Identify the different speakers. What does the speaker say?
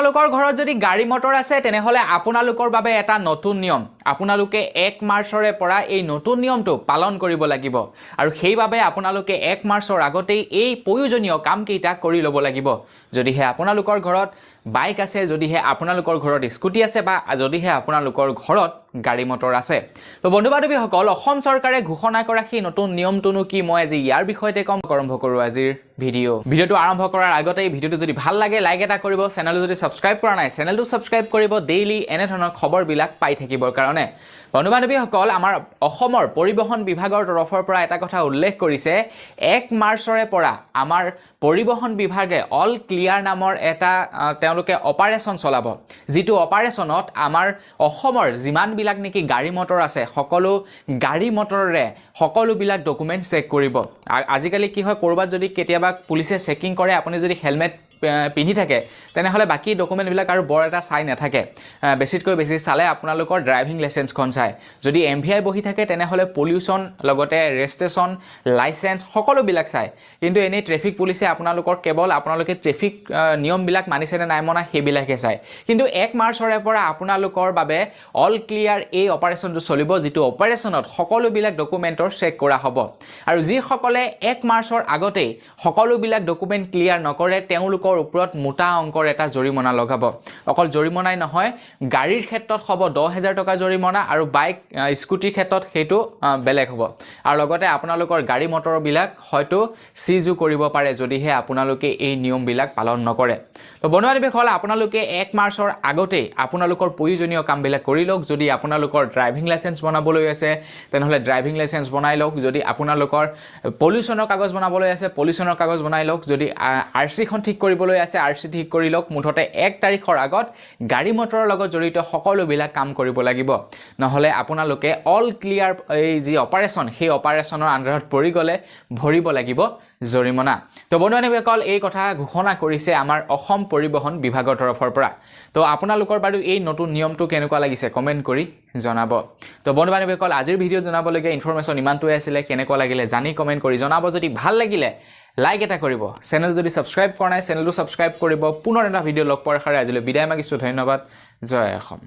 Speaker 1: আপোনালোকৰ ঘৰত যদি গাড়ী মটৰ আছে তেনেহলে আপোনালোকৰ বাবে এটা নতুন নিয়ম আপোনালোকে 1 মাৰ্চৰে পৰা এই নতুন নিয়মটো পালন কৰিব লাগিব আৰু সেইভাবে আপোনালোকে 1 মাৰ্চৰ আগতেই এই প্ৰয়োজনীয় কামকেইটা কৰি ল'ব লাগিব যদিহে আপোনালোকৰ ঘৰত বাইক আছে যদিহে আপোনালোকৰ ঘৰত স্কুটি আছে বা যদিহে আপোনালোকৰ ঘৰত গাড়ী মটৰ আছে তো বন্ধু বান্ধৱীসকল অসম চৰকাৰে ঘোষণা কৰা সেই নতুন নিয়মটোনো কি মই আজি ইয়াৰ বিষয়তে কম আৰম্ভ কৰোঁ আজিৰ ভিডিঅ'টো আৰম্ভ কৰাৰ আগতে এই ভিডিঅ'টো যদি ভাল লাগে লাইক এটা কৰিব চেনেলটো যদি সাবস্ক্ৰাইব কৰা নাই চেনেলটো সাবস্ক্ৰাইব কৰিব ডেইলি এনে ধৰণৰ খবৰবিলাক পাই থাকিবৰ কাৰণে বন্ধু বান্ধৱীসকল আমাৰ অসমৰ পৰিবহণ বিভাগৰ তৰফৰ পৰা এটা কথা উল্লেখ কৰিছে 1 মাৰ্চৰে পৰা আমাৰ পৰিবহণ বিভাগে অল ক্লিয়াৰ নামৰ এটা তেওঁলোকে অপাৰেচন চলাব যিটো অপাৰেচনত আমাৰ অসমৰ যিমানবিলাক নেকি গাড়ী মটৰ আছে সকলো গাড়ী মটৰৰে সকলোবিলাক ডকুমেন্ট চেক কৰিব আজিকালি কি হয় কৰবাত যদি কেতিয়াবা পুলিচে চেকিং কৰে আপুনি যদি হেলমেট পিন্ধি থাকে তেনেহলে বাকি ডকুমেন্টবিলাক আৰু বৰ এটা চাই নাথাকে বেছিতকৈ বেছি চালে আপোনালোকৰ ড্ৰাইভিং লাইসেন্সখন চাই যদি এমভিআই বহি থাকে তেনেহলে পলিউশন লগতে ৰেজিষ্ট্ৰেচন লাইসেন্স সকলোবিলাক চাই কিন্তু এনে ট্ৰাফিক পুলিচে আপোনালোকৰ কেৱল আপোনালোকে ট্ৰাফিক নিয়মবিলাক মানিছে নে নাই মনা হেবিলাকে চাই কিন্তু 1 মাৰ্চৰে পৰা আপোনালোকৰ বাবে অল ক্লিয়াৰ এই অপাৰেচনটো চলিব যেটো অপাৰেচনত সকলোবিলাক ডকুমেন্টৰ চেক কৰা হ'ব আৰু যি সকলে 1 মাৰ্চৰ আগতে সকলোবিলাক ডকুমেন্ট ক্লিয়াৰ নকৰে তেওঁলোকৰ ওপৰত মোটা অংকৰ এটা জৰিমনা লগাব অকল জৰিমনাই নহয় গাড়ীৰ ক্ষেত্ৰত হ'ব 10000 টকা জৰিমনা আৰু বাইক স্কুটিৰ ক্ষেত্ৰত হেতু বেলেগ হ'ব আৰু লগতে আপোনালোকৰ গাড়ী মটৰ বিলাক হয়তো সিজু কৰিব পাৰে যদিহে আপোনালোকে এই নিয়মবিলাক পালন নকৰে তো বন্ধুসকল আপোনালোকে 1 মাৰ্চৰ আগতে আপোনালোকৰ প্ৰয়োজনীয় কামবিলাক কৰি লওক যদি আপোনালোকৰ ড্ৰাইভিং লাইসেন্স বনাবলৈ আছে তেনেহলে ড্ৰাইভিং লাইসেন্স বনাই লওক যদি আপোনালোকৰ পলিউশনৰ কাগজ বনাবলৈ আছে পলিউশনৰ কাগজ বনাই লওক যদি আৰসি খন ঠিক কৰিবলৈ আছে আৰসি ঠিক কৰি লওক মুঠতে 1 তাৰিখৰ আগত গাড়ী মটৰৰ লগত জড়িত সকলোবিলাক কাম কৰিব লাগিব নহলে আপোনালোকে অল ক্লিয়াৰ এই যি অপাৰেচন সেই অপাৰেচনৰ আন্ডাৰত পৰি গলে ভৰিব লাগিব জৰিমনা তো বন্ধুসকল এই কথা ঘোষণা কৰিছে আমাৰ অসম পৰিবহণ বিভাগৰ তৰফৰ পৰা তো আপোনালোকৰ বাৰু এই নতুন নিয়মটো কেনেকুৱা লাগিছে কমেন্ট কৰি জনাব তো বন্ধুসকল আজিৰ ভিডিঅ জনাবলগীয়া ইনফৰমেশন ইমানটোই আছিল কেনেকুৱা লাগিলে জানি কমেন্ট কৰি জনাব যদি ভাল লাগিলে লাইক এটা কৰিব চেনেল যদি সাবস্ক্ৰাইব কৰা নাই চেনেলটো সাবস্ক্ৰাইব কৰিব পুনৰ এটা ভিডিঅ লগ পোৱাৰ আশাৰে আজিলৈ বিদায় মাগিছো ধন্যবাদ জয় অসম